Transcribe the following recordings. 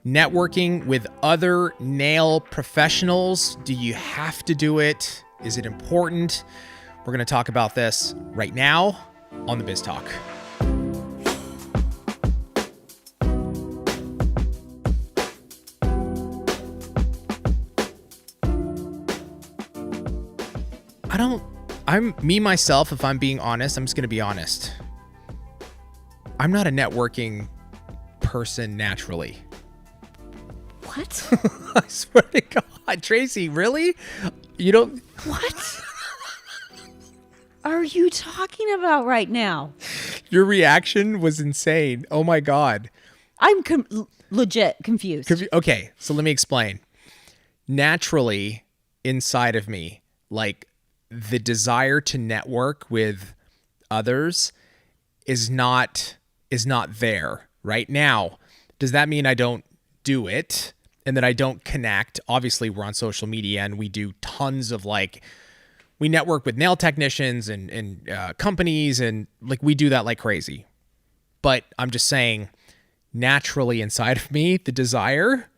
Networking with other nail professionals. Do you have to do it? Is it important? We're going to talk about this right now on the Biz Talk. Myself, if I'm being honest, I'm just going to be honest. I'm not a networking person naturally. What? I swear to God, Tracy, really? You don't? What are you talking about right now? Your reaction was insane. Oh my God. I'm legit confused. Okay, so let me explain. Naturally, inside of me, like the desire to network with others is not there right now. Does that mean I don't do it and that I don't connect? Obviously, we're on social media and we do tons of we network with nail technicians and companies, and we do that like crazy. But I'm just saying, naturally inside of me, the desire,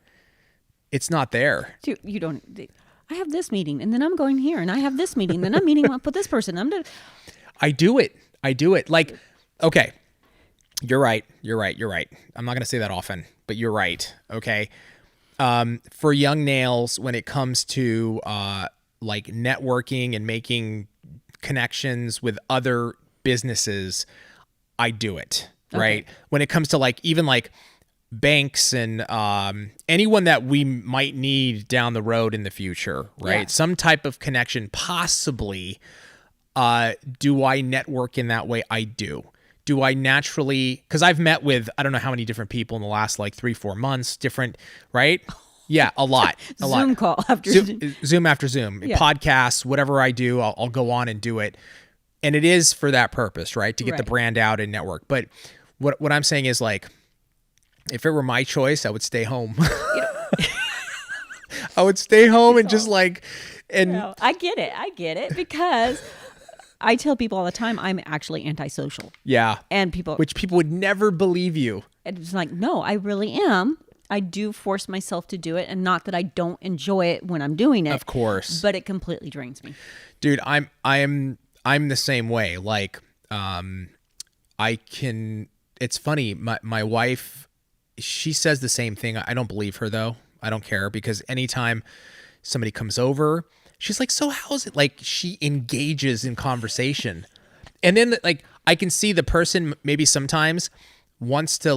it's not there. Dude, you don't. I have this meeting, and then I'm going here, and I have this meeting, then I'm meeting up with this person. I do it. Okay, you're right. I'm not going to say that often, but you're right. Okay. For young nails, when it comes to networking and making connections with other businesses, I do it. Okay. Right. When it comes to even banks and anyone that we might need down the road in the future, right? Yeah. Some type of connection, possibly. Do I network in that way? I do. Do I naturally, because I've met with, I don't know how many different people in the last 3-4 months, different, right? Yeah, a lot. Zoom call after Zoom after Zoom. Yeah. Podcasts, whatever I do, I'll go on and do it. And it is for that purpose, right? To get the brand out and network. But what I'm saying is if it were my choice, I would stay home. I would stay home and just I get it because I tell people all the time I'm actually antisocial. Yeah. And which people would never believe you. And it's no, I really am. I do force myself to do it, and not that I don't enjoy it when I'm doing it. Of course. But it completely drains me. Dude, I'm the same way. It's funny, my wife, she says the same thing. I don't believe her though. I don't care, because anytime somebody comes over, she's like, so how's it? She engages in conversation. And then I can see the person maybe sometimes wants to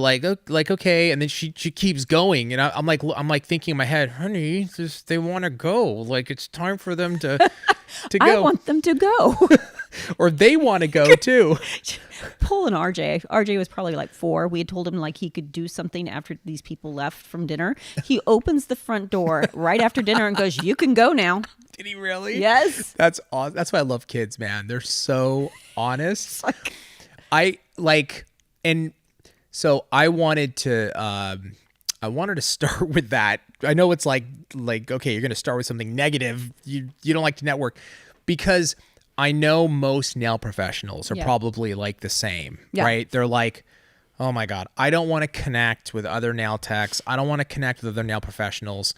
okay. And then she keeps going. And I'm thinking in my head, honey, they want to go. It's time for them to go. I want them to go. Or they want to go too. Pulling RJ. RJ was probably 4. We had told him he could do something after these people left from dinner. He opens the front door right after dinner and goes, "You can go now." Did he really? Yes. That's awesome. That's why I love kids, man. They're so honest. And so I wanted to start with that. I know it's okay, you're going to start with something negative. You don't like to network, because I know most nail professionals are probably the same, right? They're oh my God, I don't want to connect with other nail techs. I don't want to connect with other nail professionals.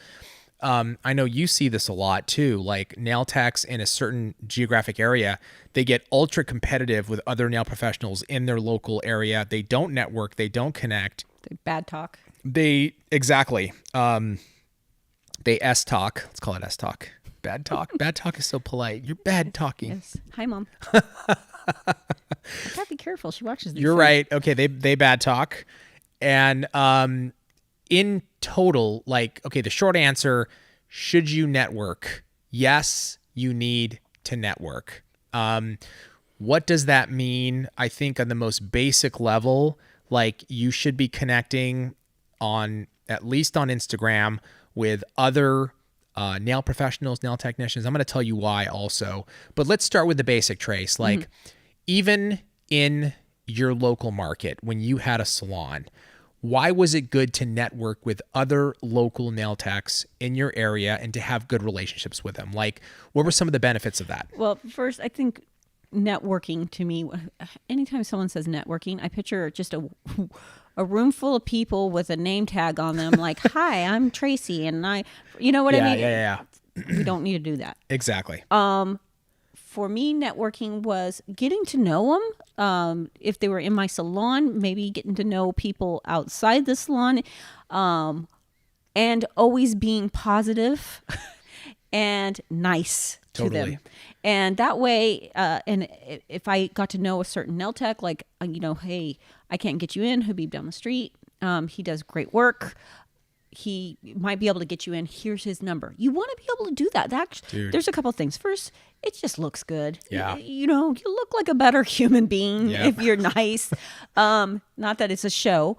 I know you see this a lot too, nail techs in a certain geographic area, they get ultra competitive with other nail professionals in their local area. They don't network. They don't connect. Bad talk. Exactly. They S-talk. Let's call it S-talk. Bad talk. Bad talk is so polite. You're bad talking. Yes. Hi, Mom. I gotta be careful. She watches these. You're right. Okay, they bad talk. And in total, the short answer, should you network? Yes, you need to network. What does that mean? I think on the most basic level, you should be connecting at least on Instagram with other nail professionals, nail technicians. I'm going to tell you why also. But let's start with the basic, Trace. Even in your local market, when you had a salon, why was it good to network with other local nail techs in your area and to have good relationships with them? What were some of the benefits of that? Well, first, I think networking to me, anytime someone says networking, I picture just a room full of people with a name tag on them, like, "Hi, I'm Tracy," and you know what I mean? Yeah. We don't need to do that. Exactly. For me, networking was getting to know them. If they were in my salon, maybe getting to know people outside the salon, and always being positive and nice to them. And that way, and if I got to know a certain nail tech, like, hey, I can't get you in, Habib down the street. He does great work. He might be able to get you in. Here's his number. You want to be able to do that. There's a couple of things. First, it just looks good. Yeah. You look like a better human being if you're nice. Not that it's a show.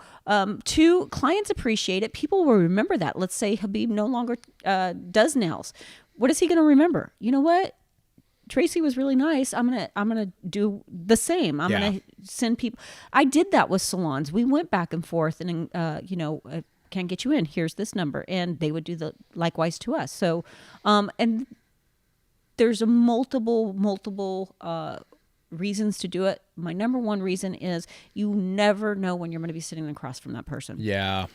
Two, clients appreciate it. People will remember that. Let's say Habib no longer does nails. What is he going to remember? You know what? Tracy was really nice. I'm gonna do the same. I'm gonna send people. I did that with salons. We went back and forth, and can't get you in. Here's this number, and they would do the likewise to us. So, and there's a multiple reasons to do it. My number one reason is you never know when you're going to be sitting across from that person. Yeah,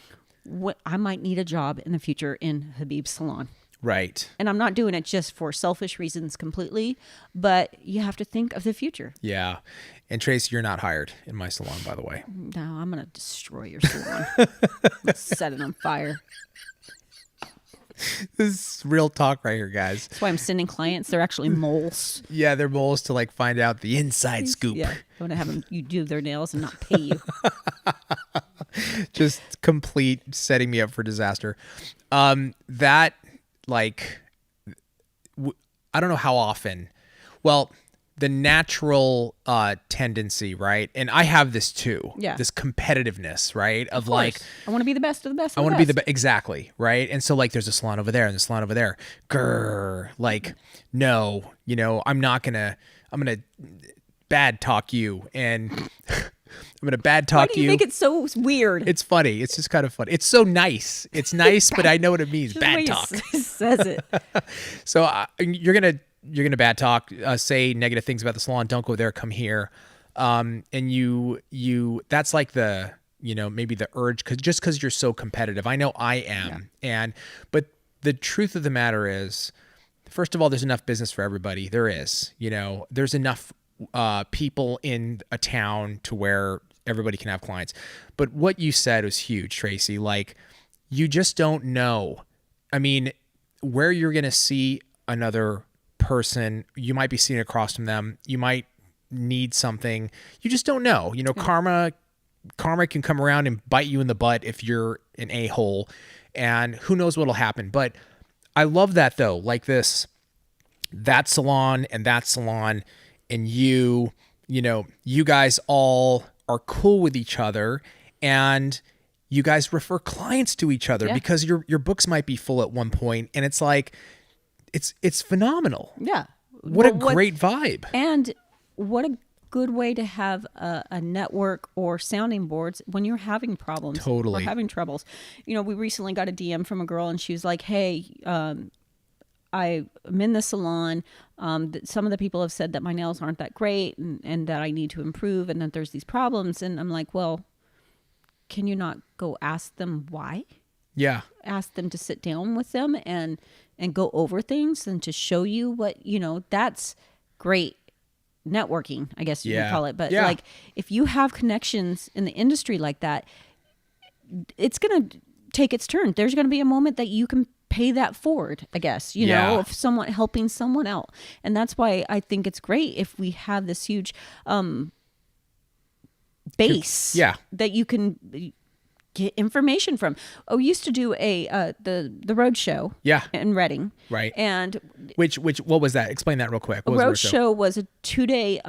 I might need a job in the future in Habib's salon. Right. And I'm not doing it just for selfish reasons completely, but you have to think of the future. Yeah. And Tracy, you're not hired in my salon, by the way. No, I'm going to destroy your salon. I'm gonna set it on fire. This is real talk right here, guys. That's why I'm sending clients. They're actually moles. Yeah, they're moles to find out the inside scoop. Yeah. I want to have them you do their nails and not pay you. Just complete setting me up for disaster. I don't know how often. Well, the natural tendency, right? And I have this too. Yeah. This competitiveness, right? Of I want to be the best of the best. I want to be the best. Exactly. Right. And so there's a salon over there and the salon over there. Grr. No, I'm going to bad talk you and I'm going to bad talk you. Why do you think it's so weird? It's funny. It's just kind of funny. It's so nice. It's nice, but I know what it means. Bad talk. Says it. So you're gonna bad talk, say negative things about the salon. Don't go there. Come here. And you. That's the maybe the urge because you're so competitive. I know I am. Yeah. But the truth of the matter is, first of all, there's enough business for everybody. There is. There's enough people in a town to where everybody can have clients. But what you said was huge, Tracy. You just don't know. I mean, where you're going to see another person, you might be sitting across from them. You might need something. You just don't know. Karma can come around and bite you in the butt if you're an a-hole, and who knows what'll happen. But I love that though. That salon and you guys all are cool with each other, and you guys refer clients to each other because your books might be full at one point, and it's it's phenomenal. Yeah. What a great vibe. And what a good way to have a network or sounding boards when you're having problems. Totally. Or having troubles. We recently got a DM from a girl, and she was like, hey, I'm in the salon. Some of the people have said that my nails aren't that great and that I need to improve and that there's these problems. And I'm like, well, can you not go ask them why? Yeah. Ask them to sit down with them and go over things and to show you what, that's great networking, I guess you would call it. But if you have connections in the industry like that, it's going to take its turn. There's going to be a moment that you can pay that forward, I guess, of someone helping someone out. And that's why I think it's great if we have this huge base that you can get information from. We used to do the road show in Reading. Right. And what was that? Explain that real quick. What road show was a 2-day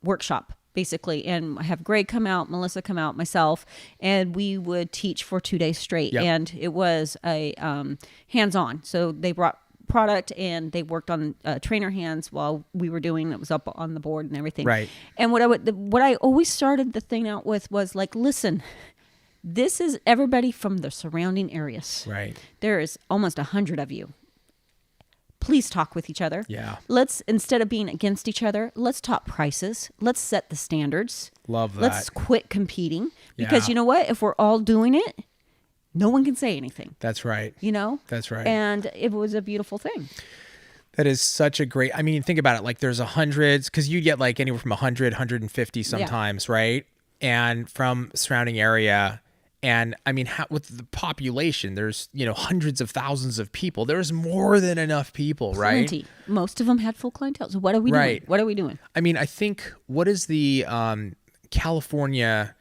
workshop, basically, and I have Greg come out, Melissa come out, myself, and we would teach for 2 days straight. Yep. And it was a hands-on. So they brought product and they worked on trainer hands while we were doing it. Was up on the board and everything. Right. And what I always started the thing out with was listen, this is everybody from the surrounding areas. Right. There is almost 100 of you. please talk with each other. Yeah. Let's, instead of being against each other, let's talk prices. Let's set the standards. Love that. Let's quit competing. Because Yeah. you know what? If we're all doing it, no one can say anything. That's right. You know? That's right. And it was a beautiful thing. That is such a great, I mean, think about it. Like there's hundreds, because you get like anywhere from 100, 150 sometimes, right? And from surrounding area. And I mean, with the population, there's, hundreds of thousands of people. There's more than enough people, right? Plenty. Most of them had full clientele. So what are we doing? What are we doing? I mean, I think, what is the, California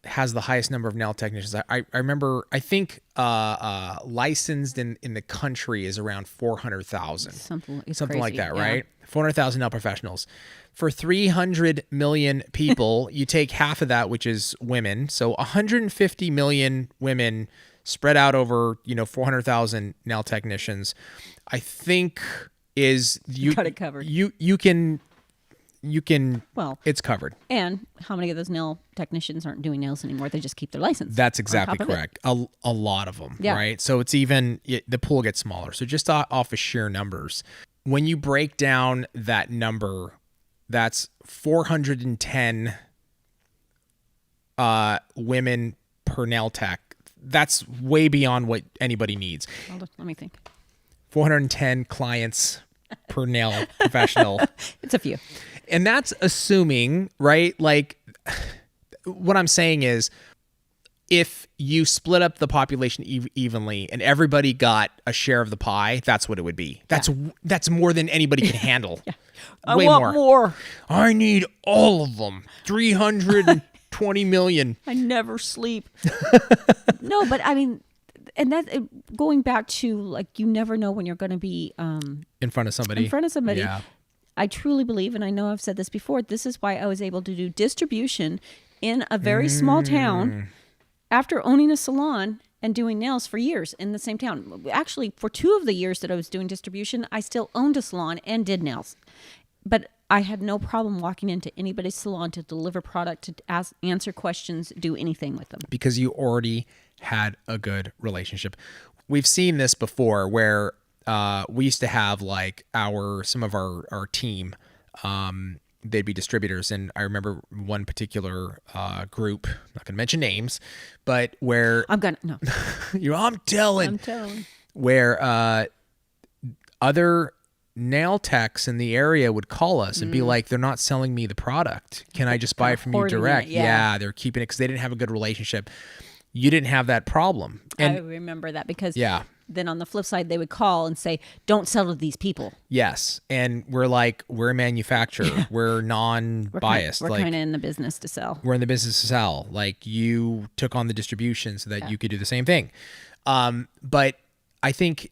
has the highest number of nail technicians. I remember, I think licensed in the country is around 400,000. Something like that, right? 400,000 nail professionals. For 300 million people, you take half of that, which is women. So 150 million women spread out over, 400,000 nail technicians. I think is you got it covered. You can, well, it's covered. And how many of those nail technicians aren't doing nails anymore? They just keep their license. That's exactly correct. A lot of them, right? So it's even, the pool gets smaller. So just off of sheer numbers, when you break down that number, that's 410 women per nail tech. That's way beyond what anybody needs. Hold on, let me think. 410 clients per nail professional. It's a few. And that's assuming, right? Like what I'm saying is if you split up the population evenly and everybody got a share of the pie, that's what it would be. That's more than anybody can handle. I want more. I need all of them. 320 million. I never sleep. No, but I mean, and that going back to like, you never know when you're going to be in front of somebody. Yeah. I truly believe, and I know I've said this before, this is why I was able to do distribution in a very small town after owning a salon and doing nails for years in the same town. Actually, for 2 of the years that I was doing distribution, I still owned a salon and did nails. But I had no problem walking into anybody's salon to deliver product, to answer questions, do anything with them. Because you already had a good relationship. We've seen this before where we used to have like some of our team, they'd be distributors. And I remember one particular group, I'm not going to mention names, but where I'm telling where other nail techs in the area would call us and be like, they're not selling me the product. Can I just buy it from you direct? Yeah, they're keeping it because they didn't have a good relationship. You didn't have that problem. And I remember that because then on the flip side, they would call and say, don't sell to these people. Yes. And we're like, we're a manufacturer. We're non-biased. We're kind of in the business to sell. We're in the business to sell. Like you took on the distribution so that you could do the same thing. But I think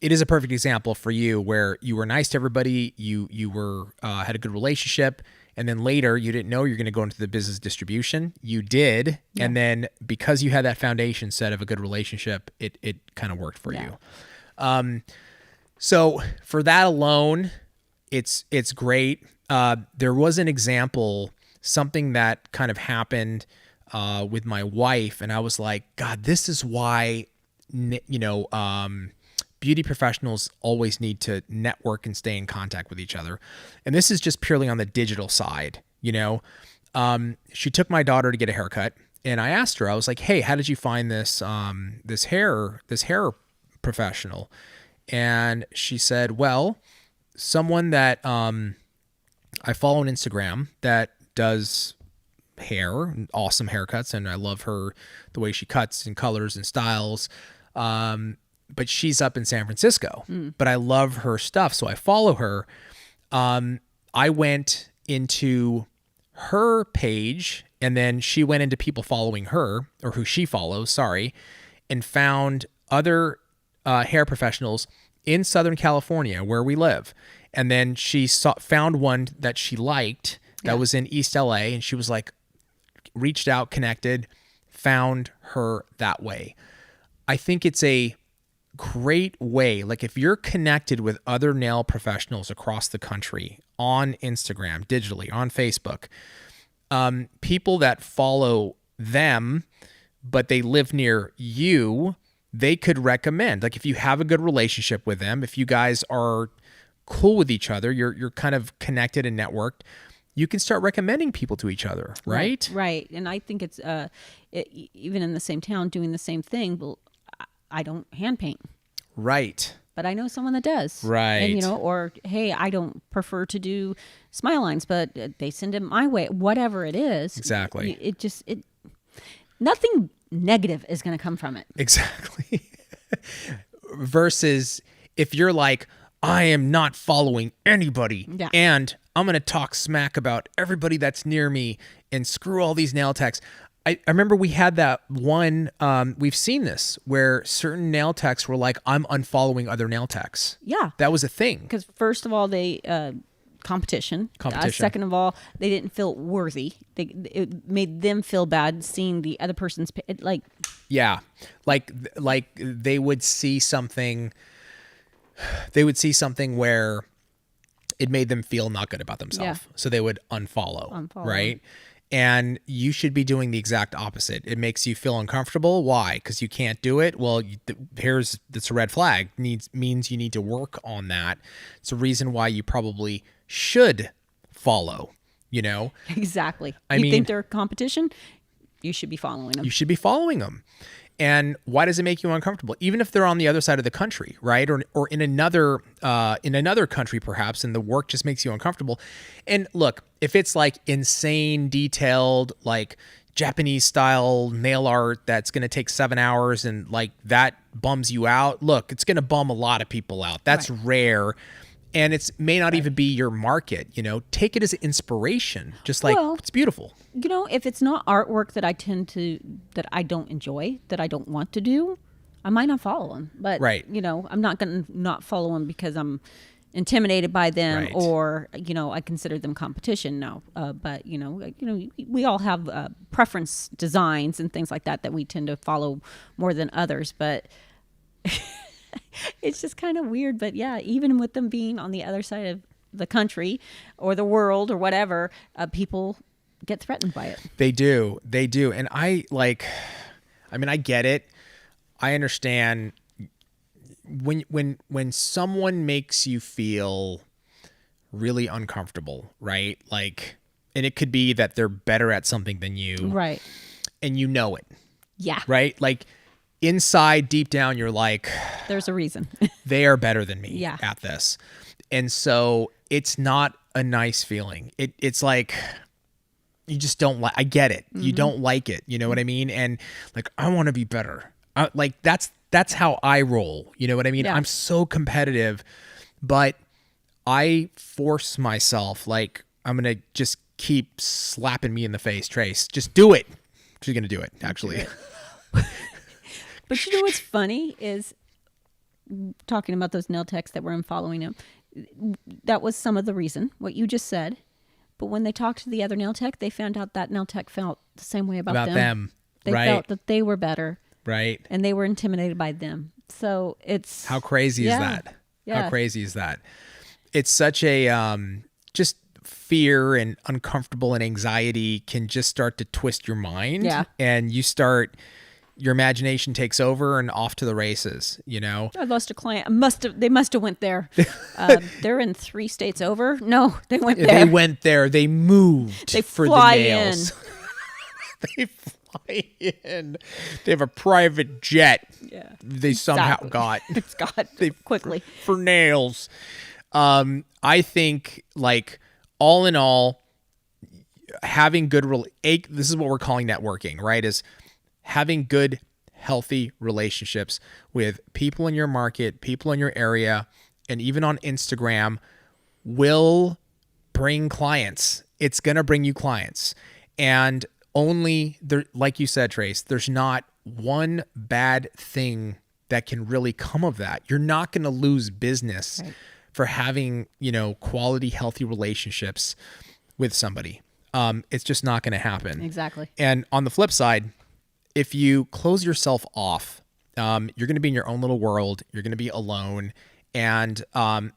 it is a perfect example for you where you were nice to everybody. You were had a good relationship. And then later, you didn't know you're going to go into the business distribution. You did. Yeah. And then because you had that foundation set of a good relationship, it kind of worked for you. So for that alone, it's great. There was an example, something that kind of happened with my wife. And I was like, God, this is why, beauty professionals always need to network and stay in contact with each other. And this is just purely on the digital side, She took my daughter to get a haircut and I asked her, I was like, hey, how did you find this hair professional? And she said, well, someone that I follow on Instagram that does hair, awesome haircuts, and I love her, the way she cuts and colors and styles. But she's up in San Francisco, but I love her stuff. So I follow her. I went into her page and then she went into people following her or who she follows, and found other hair professionals in Southern California where we live. And then she found one that she liked that was in East LA. And she was like, reached out, connected, found her that way. I think it's a great way. Like if you're connected with other nail professionals across the country on Instagram, digitally, on Facebook, people that follow them, but they live near you, they could recommend, like if you have a good relationship with them, if you guys are cool with each other, you're kind of connected and networked, you can start recommending people to each other, right? Right. And I think it's even in the same town doing the same thing. Well, I don't hand paint. Right. But I know someone that does. Right. And, or, hey, I don't prefer to do smile lines, but they send it my way. Whatever it is. Exactly. Nothing negative is going to come from it. Exactly. Versus if you're like, I am not following anybody and I'm going to talk smack about everybody that's near me and screw all these nail techs. I remember we had that one, we've seen this, where certain nail techs were like, I'm unfollowing other nail techs. Yeah. That was a thing. Because first of all, they competition. Second of all, they didn't feel worthy. It made them feel bad seeing the other person's, Yeah. Like they would see something where it made them feel not good about themselves. Yeah. So they would unfollow. Right? And you should be doing the exact opposite. It makes you feel uncomfortable. Why? Because you can't do it. Well, that's a red flag. Means you need to work on that. It's a reason why you probably should follow. Exactly. I mean, think they're a competition? You should be following them. You should be following them. And why does it make you uncomfortable? Even if they're on the other side of the country, right? Or in another country, perhaps, and the work just makes you uncomfortable. And look, if it's like insane, detailed, like Japanese style nail art that's going to take 7 hours and like that bums you out, look, it's going to bum a lot of people out. That's rare. And it may not even be your market, take it as an inspiration. Just like, it's beautiful. If it's not artwork that that I don't enjoy, that I don't want to do, I might not follow them. But, I'm not going to not follow them because I'm intimidated by them or, I consider them competition. No. But, we all have preference designs and things like that we tend to follow more than others. But it's just kind of weird. But yeah, even with them being on the other side of the country or the world or whatever, people get threatened by it. They do. And I get it. I understand when someone makes you feel really uncomfortable, right? Like, and it could be that they're better at something than you. Right. And you know it. Yeah. Right? Like, inside, deep down, you're like, there's a reason. They are better than me at this. And so it's not a nice feeling. It's like, you just don't like, I get it. Mm-hmm. You don't like it. You know what I mean? And like, I want to be better. That's how I roll. You know what I mean? Yeah. I'm so competitive, but I force myself, like, I'm going to just keep slapping me in the face, Trace. Just do it. She's going to do it, actually. But what's funny is talking about those nail techs that were following him. That was some of the reason, what you just said. But when they talked to the other nail tech, they found out that nail tech felt the same way about them. They felt that they were better. Right. And they were intimidated by them. So it's... How crazy is that? Yeah. How crazy is that? It's such a... just fear and uncomfortable and anxiety can just start to twist your mind. Yeah. And your imagination takes over and off to the races, I lost a client. They must have went there. They're in 3 states over. No, they went there. They went there. They moved for the nails. They fly in. They have a private jet. Yeah. They somehow got. It's got quickly. For nails. I think, like, all in all, having good, this is what we're calling networking, right? Is having good, healthy relationships with people in your market, people in your area, and even on Instagram will bring clients. It's going to bring you clients. And only, like you said, Trace, there's not one bad thing that can really come of that. You're not going to lose business for having, quality, healthy relationships with somebody. It's just not going to happen. Exactly. And on the flip side, if you close yourself off, you're going to be in your own little world. You're going to be alone. And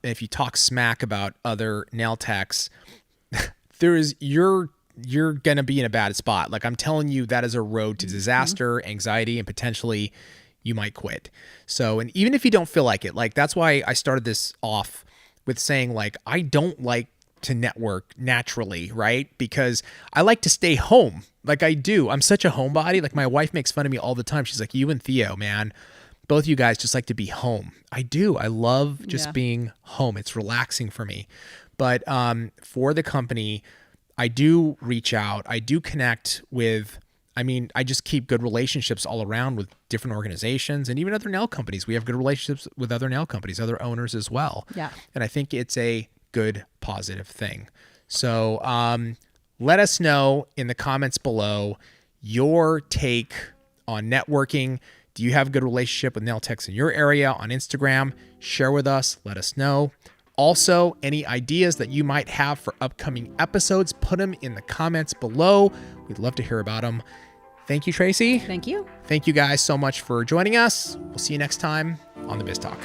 if you talk smack about other nail techs, you're going to be in a bad spot. Like, I'm telling you, that is a road to disaster, anxiety, and potentially, you might quit. So, and even if you don't feel like it, like that's why I started this off with saying like, I don't like to network naturally, right? Because I like to stay home. Like I do. I'm such a homebody. Like my wife makes fun of me all the time. She's like, you and Theo, man, both you guys just like to be home. I do. I love just being home. It's relaxing for me. But for the company, I do reach out. I do connect with, I just keep good relationships all around with different organizations and even other nail companies. We have good relationships with other nail companies, other owners as well. Yeah. And I think it's a good, positive thing. So let us know in the comments below your take on networking. Do you have a good relationship with nail techs in your area on Instagram? Share with us. Let us know. Also, any ideas that you might have for upcoming episodes, put them in the comments below. We'd love to hear about them. Thank you, Tracey. Thank you. Thank you guys so much for joining us. We'll see you next time on the Biz Talk.